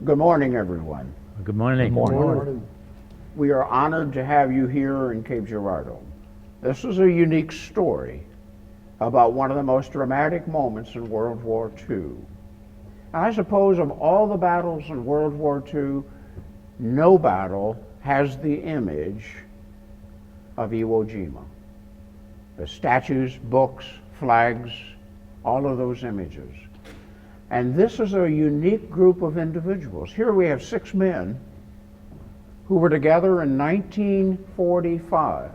Good morning, everyone. Good morning. Good morning. We are honored to have you here in Cape Girardeau. This is a unique story about one of the most dramatic moments in World War II. And I suppose of all the battles in World War II, no battle has the image of Iwo Jima. The statues, books, flags, all of those images. And this is a unique group of individuals. Here we have 6 men who were together in 1945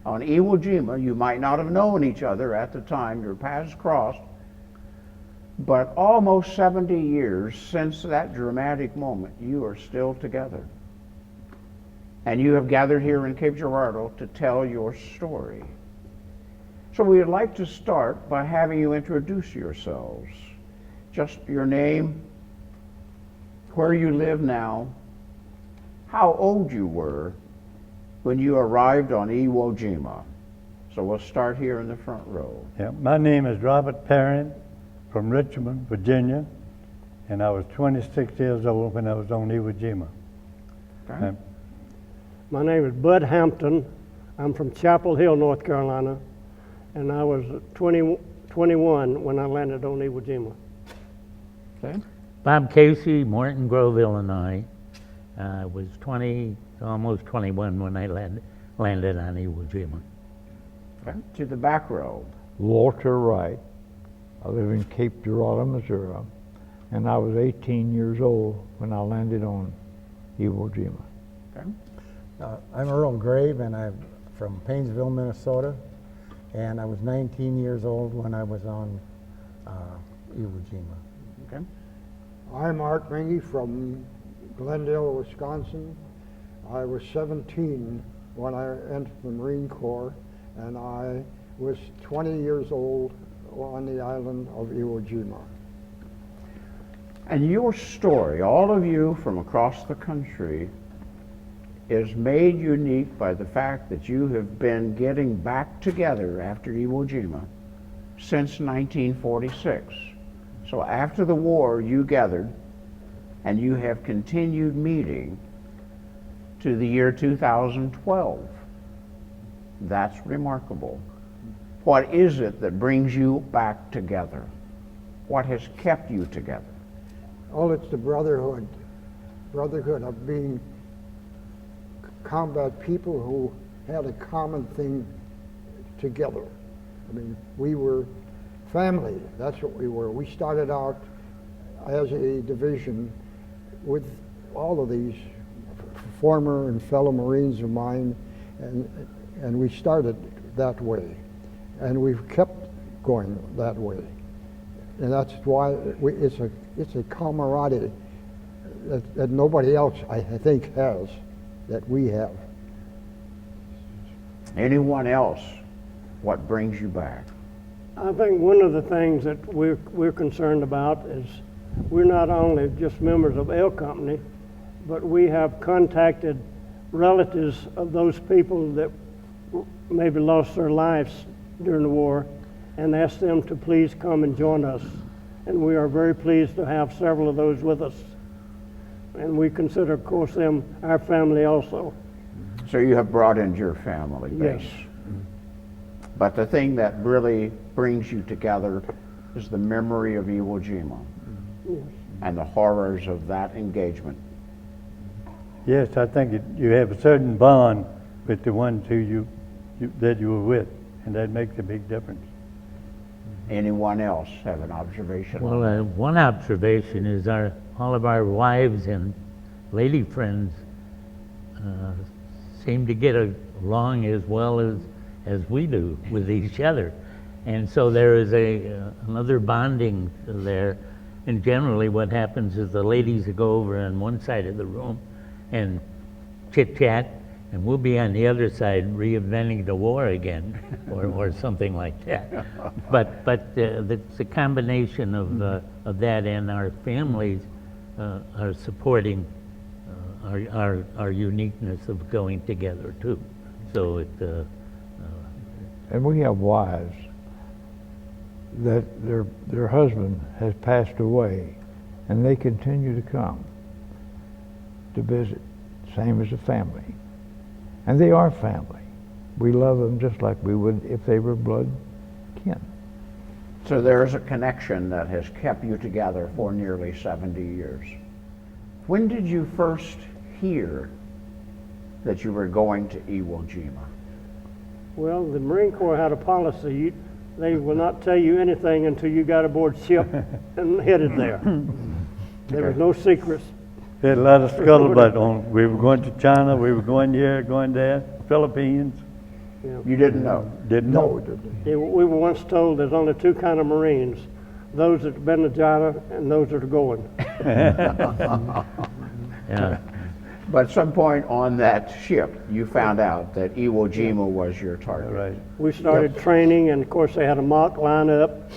on Iwo Jima. You might not have known each other at the time, your paths crossed, but almost 70 years since that dramatic moment, you are still together. And you have gathered here in Cape Girardeau to tell your story. So we would like to start by having you introduce yourselves. Just your name, where you live now, how old you were when you arrived on Iwo Jima. So we'll start here in the front row. Yeah, my name is Robert Perrin from Richmond, Virginia, and I was 26 years old when I was on Iwo Jima. Okay. My name is Bud Hampton. I'm from Chapel Hill, North Carolina, and I was 21 when I landed on Iwo Jima. Okay. Bob Casey, Morton Grove, Illinois. I was almost 21 when I landed on Iwo Jima. Okay. To the back row. Walter Wright. I live in Cape Girardeau, Missouri, and I was 18 years old when I landed on Iwo Jima. Okay. I'm Earl Grave, and I'm from Paynesville, Minnesota, and I was 19 years old when I was on Iwo Jima. Okay. I'm Art Mengy from Glendale, Wisconsin. I was 17 when I entered the Marine Corps, and I was 20 years old on the island of Iwo Jima. And your story, all of you from across the country, is made unique by the fact that you have been getting back together after Iwo Jima since 1946. So after the war, you gathered, and you have continued meeting to the year 2012. That's remarkable. What is it that brings you back together? What has kept you together? Oh, it's the brotherhood of being combat people who had a common thing together. I mean, we were family, that's what we were. We started out as a division with all of these former and fellow Marines of mine, and we started that way. And we've kept going that way. And that's why it's a camaraderie that nobody else, I think, has, that we have. Anyone else, what brings you back? I think one of the things that we're concerned about is we're not only just members of L Company, but we have contacted relatives of those people that maybe lost their lives during the war and asked them to please come and join us. And we are very pleased to have several of those with us. And we consider, of course, them our family also. So you have brought in your family base. Yes. But the thing that really brings you together is the memory of Iwo Jima and the horrors of that engagement. Yes, I think you have a certain bond with the ones who that you were with, and that makes a big difference. Anyone else have an observation? Well, one observation is all of our wives and lady friends seem to get along as well as we do with each other. And so there is another bonding there. And generally what happens is the ladies go over on one side of the room and chit-chat, and we'll be on the other side reinventing the war again, or something like that. But the combination of that, and our families are supporting our uniqueness of going together too. So And we have wives that their husband has passed away, and they continue to come. to visit, same as a family. And they are family. We love them just like we would if they were blood kin. So there is a connection that has kept you together for nearly 70 years. When did you first hear that you were going to Iwo Jima? Well, the Marine Corps had a policy. They will not tell you anything until you got aboard ship and headed there. There was no secrets. They had a lot of scuttlebutt on. We were going to China, we were going here, going there, Philippines. You didn't know? Didn't No, know. we didn't. Yeah, we were once told there's only two kind of Marines, those that have been to China and those that are going. Yeah. But at some point on that ship, you found out that Iwo Jima was your target. Right. We started training, and of course they had a mock lineup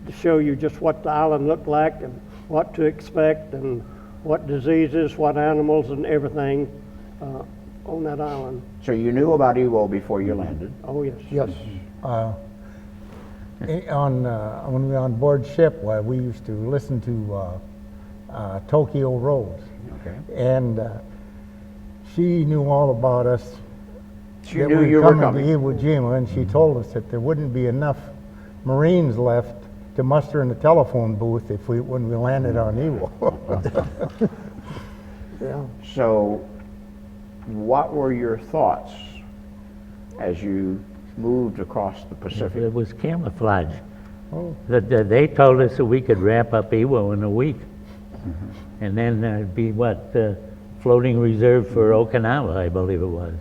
to show you just what the island looked like and what to expect and what diseases, what animals, and everything on that island. So you knew about Iwo before you landed. Oh, yes. Yes. When we were on board ship, we used to listen to Tokyo Rose, Okay. and she knew all about us. She that knew we you were coming. to Iwo Jima, and she told us that there wouldn't be enough Marines left to muster in the telephone booth when we landed on Iwo. Yeah. So what were your thoughts as you moved across the Pacific? It was camouflage. Oh. They told us that we could wrap up Iwo in a week. And then there'd be floating reserve for Okinawa, I believe it was.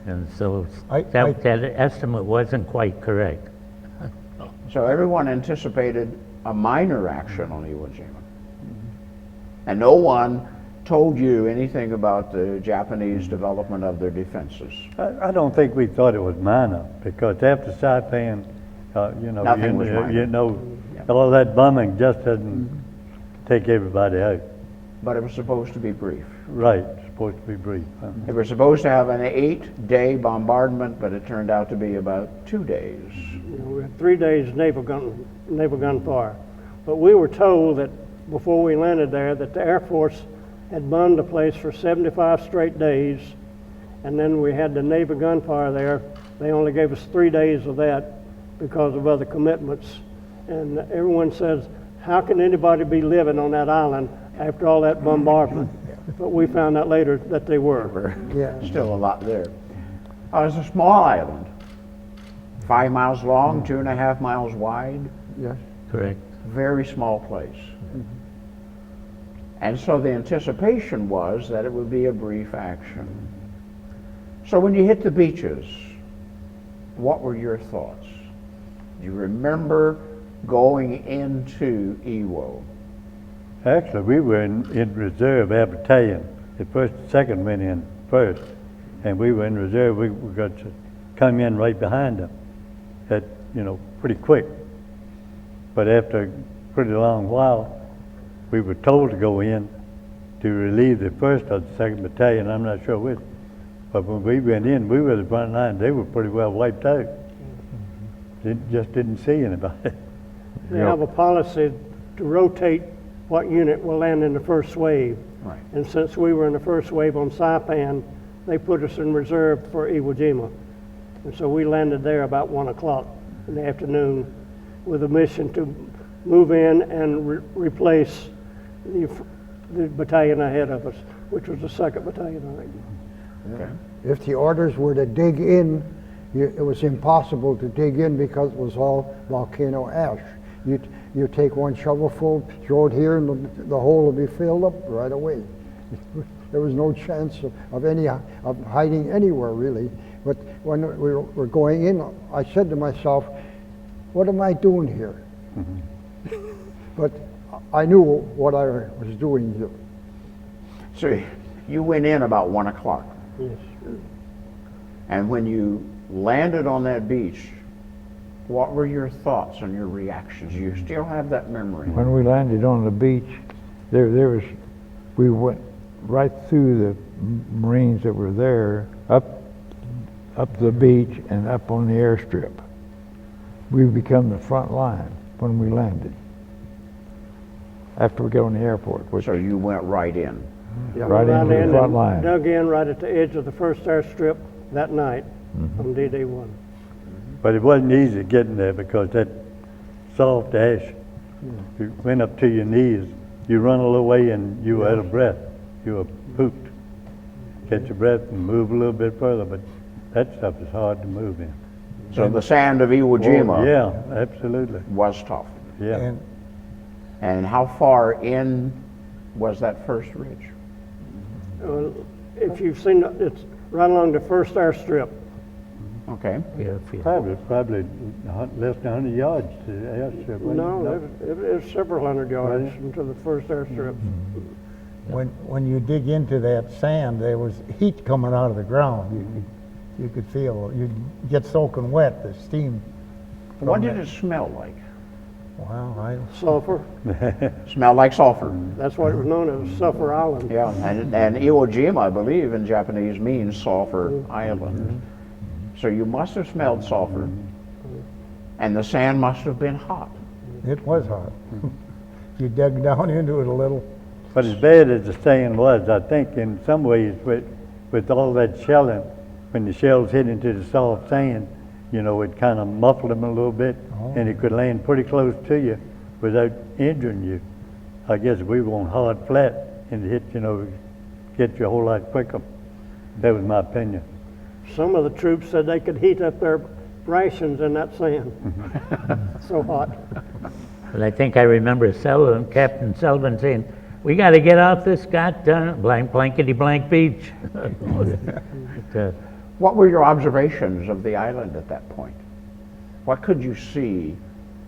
And so that estimate wasn't quite correct. So everyone anticipated a minor action on Iwo Jima. And no one told you anything about the Japanese development of their defenses. I don't think we thought it was minor, because after Saipan, Nothing was minor. all that bombing just doesn't take everybody out. But it was supposed to be brief. Right, it's supposed to be brief. Huh? They were supposed to have an 8-day bombardment, but it turned out to be about 2 days. We had 3 days naval gun fire. But we were told that before we landed there that the Air Force had bombed the place for 75 straight days, and then we had the naval gunfire there. They only gave us 3 days of that because of other commitments. And everyone says, how can anybody be living on that island after all that bombardment? But we found out later that they were. Yeah. Still a lot there. It was a small island, 5 miles long, 2.5 miles wide, Yes. Correct. very small place. And so the anticipation was that it would be a brief action. So when you hit the beaches, what were your thoughts? Do you remember going into Iwo? Actually, we were in reserve, our battalion. The first, second went in first, and we were in reserve. We got to come in right behind them, pretty quick. But after a pretty long while, we were told to go in to relieve the first or the second battalion. I'm not sure which. But when we went in, we were the front line. They were pretty well wiped out. Just didn't see anybody. They have a policy to rotate what unit will land in the first wave. Right. And since we were in the first wave on Saipan, they put us in reserve for Iwo Jima. And so we landed there about 1 o'clock in the afternoon with a mission to move in and replace the battalion ahead of us, which was the 2nd Battalion, I think. Okay. If the orders were to dig in, it was impossible to dig in because it was all volcano ash. You take one shovelful, throw it here, and the hole will be filled up right away. There was no chance of hiding anywhere, really. But when we were going in, I said to myself, what am I doing here? But I knew what I was doing here. So you went in about 1 o'clock. Yes. And when you landed on that beach, what were your thoughts and your reactions? You still have that memory? When we landed on the beach, we went right through the Marines that were there, up the beach and up on the airstrip. We become the front line when we landed. After we got on the airport. So you went right in? Yeah. Right Right into the in front and line. dug in right at the edge of the first airstrip that night on D-Day 1. But it wasn't easy getting there because that soft ash, you went up to your knees. You run a little way and you were out of breath. You were pooped. Catch your breath and move a little bit further, but that stuff is hard to move in. So the sand of Iwo Jima Oh, yeah, absolutely. was tough. Yeah. And And how far in was that first ridge? If you've seen it, it's right along the first airstrip. Okay. Yeah, if you- Probably less than 100 yards to the airstrip. wasn't No, it? it's several hundred yards Right. into the first airstrip. when you dig into that sand, there was heat coming out of the ground. You could feel, you'd get soaking wet, the steam. What did it smell like? Wow, Sulfur, Smelled like sulfur. that's what it was known as, Sulfur Island. Yeah, and Iwo Jima, I believe, in Japanese means sulfur island. So you must have smelled sulfur, and the sand must have been hot. it was hot. You dug down into it a little. But as bad as the sand was, I think in some ways with all that shelling, when the shells hit into the soft sand, you know, it kind of muffled them a little bit, and it could land pretty close to you without injuring you. I guess if we were on hard flat and it hit, you know, get you a whole lot quicker. That was my opinion. Some of the troops said they could heat up their rations in that sand. So hot. But I think I remember Captain Sullivan saying, "We got to get off this goddamn blankety blank beach." But, What were your observations of the island at that point? What could you see,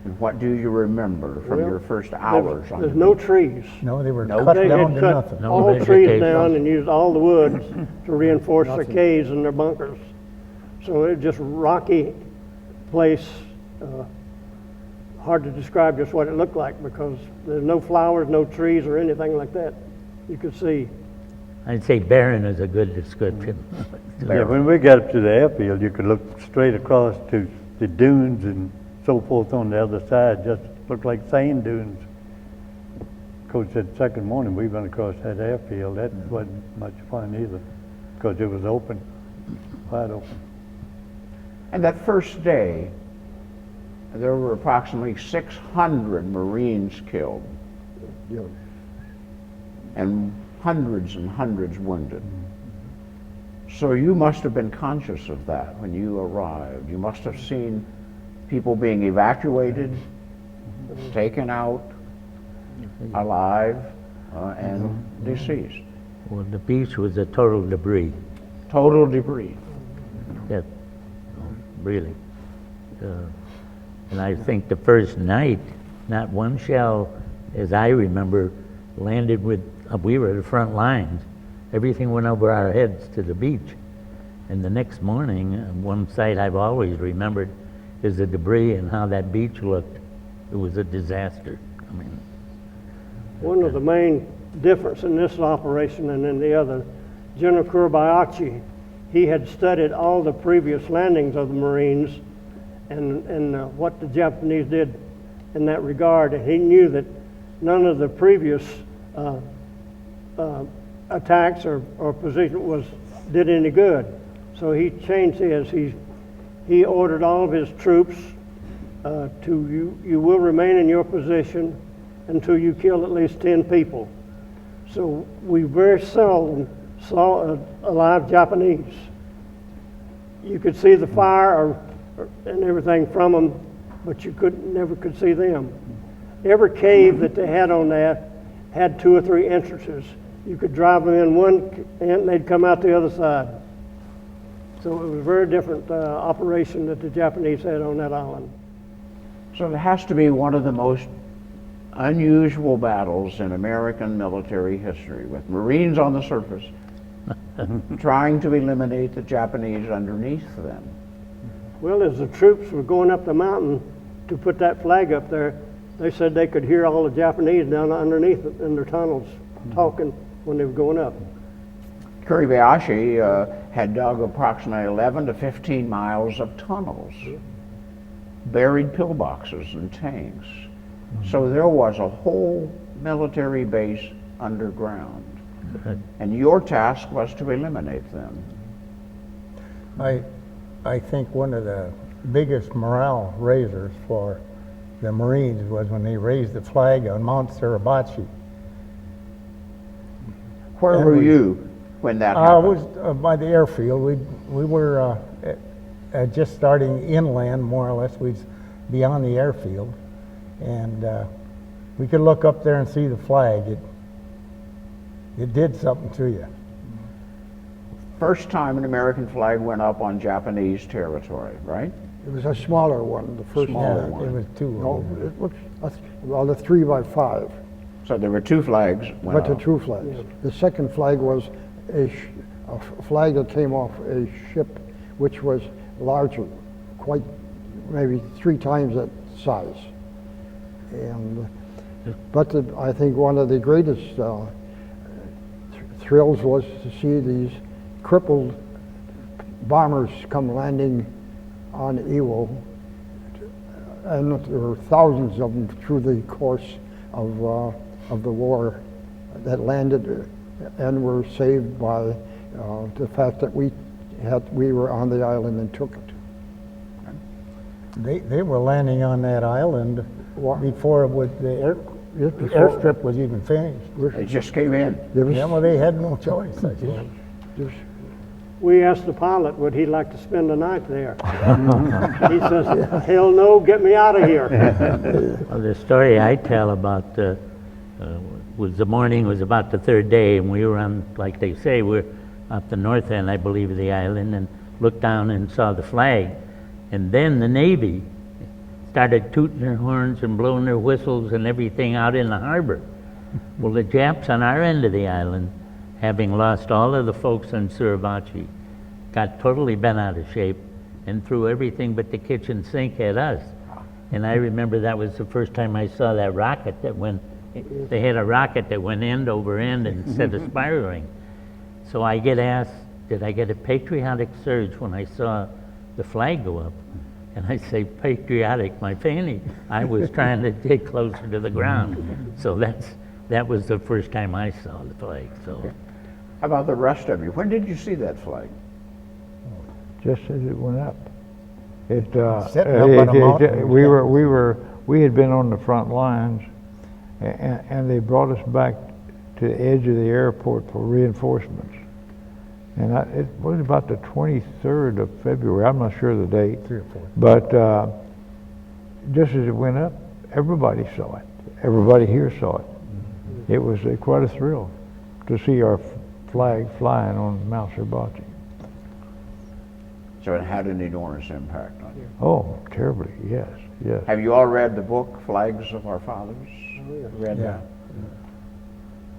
and what do you remember from Well, your first hours on There's the no beach? trees. No, they were No, cut They down had to cut nothing. No all vegetation. trees down and used all the wood to reinforce their caves and their bunkers. So it was just rocky place. Hard to describe just what it looked like because there's no flowers, no trees or anything like that you could see. I'd say barren is a good description. Yeah, when we got up to the airfield, you could look straight across to the dunes and so forth on the other side, just looked like sand dunes. Of course, that second morning we went across that airfield. That wasn't much fun either, because it was open, wide open. And that first day, there were approximately 600 Marines killed Yeah. and hundreds wounded. So you must have been conscious of that when you arrived. You must have seen people being evacuated, taken out alive, and deceased. Well, the beach was a total debris. Total debris. Yeah, really. And I think the first night, not one shell, as I remember, landed with, we were at the front lines. Everything went over our heads to the beach. And the next morning, one sight I've always remembered is the debris and how that beach looked. It was a disaster. I mean, One of the main difference in this operation and in the other, General Kuribayashi, he had studied all the previous landings of the Marines and what the Japanese did in that regard, and he knew that none of the previous attacks or position did any good. So he changed his. He ordered all of his troops to you will remain in your position until you kill at least 10 people. So we very seldom saw a live Japanese. You could see the fire and everything from them, but you never could see them. Every cave that they had on that had 2 or 3 entrances. You could drive them in one and they'd come out the other side. So it was a very different operation that the Japanese had on that island. So it has to be one of the most unusual battles in American military history, with Marines on the surface trying to eliminate the Japanese underneath them. Well, as the troops were going up the mountain to put that flag up there, they said they could hear all the Japanese down underneath it in their tunnels talking when they were going up. Kuribayashi had dug approximately 11 to 15 miles of tunnels, buried pillboxes and tanks. So there was a whole military base underground. And your task was to eliminate them. I think one of the biggest morale raisers for the Marines was when they raised the flag on Mount Suribachi. Where And were we- you when that I happened? was by the airfield. We were just starting inland, more or less. We'd be on the airfield, and we could look up there and see the flag. It did something to you. First time an American flag went up on Japanese territory, right? It was a smaller one, the first Smaller one. one. It was two. No, it was, well, the 3x5, So there were two flags went but the up. two flags. The second flag was a flag that came off a ship which was larger, quite maybe 3 times that size. And, but I think one of the greatest thrills was to see these crippled bombers come landing on Iwo, and there were thousands of them through the course of the war that landed and were saved by the fact that we were on the island and took it. They were landing on that island before the airstrip was even finished. They just came in. There was, Yeah, well, they had no choice, I guess. there's- We asked the pilot, would he like to spend the night there? He says, hell no, get me out of here. Well, the story I tell about was the morning was about the third day, and we were on, like they say, we're up the north end, I believe, of the island, and looked down and saw the flag. And then the Navy started tooting their horns and blowing their whistles and everything out in the harbor. Well, the Japs on our end of the island, having lost all of the folks on Suribachi, got totally bent out of shape and threw everything but the kitchen sink at us. And I remember that was the first time I saw that rocket that went, they had a rocket that went end over end instead of spiraling. So I get asked, did I get a patriotic surge when I saw the flag go up? And I say, patriotic, my fanny. I was trying to get closer to the ground. So that was the first time I saw the flag. So. How about the rest of you? When did you see that flag? Just as it went up. It, Sitting up on a mountain. we had been on the front lines, and they brought us back to the edge of the airport for reinforcements. And it was about the 23rd of February. I'm not sure of the date. 3 or 4. But just as it went up, everybody saw it. Everybody here saw it. It was quite a thrill to see our flag flying on Mount Suribachi. So it had an enormous impact on you. Oh, terribly, yes, yes. Have you all read the book, Flags of Our Fathers? Read Yeah.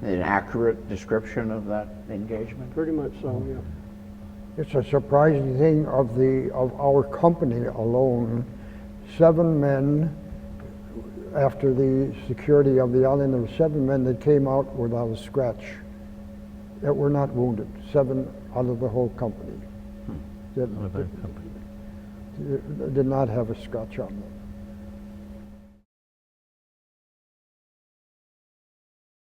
that? An accurate description of that engagement? Pretty much so, yeah. it's a surprising thing of our company alone. 7 men, after the security of the island, there were 7 men that came out without a scratch, that were not wounded. 7 out of the whole company that did not have a scratch on them.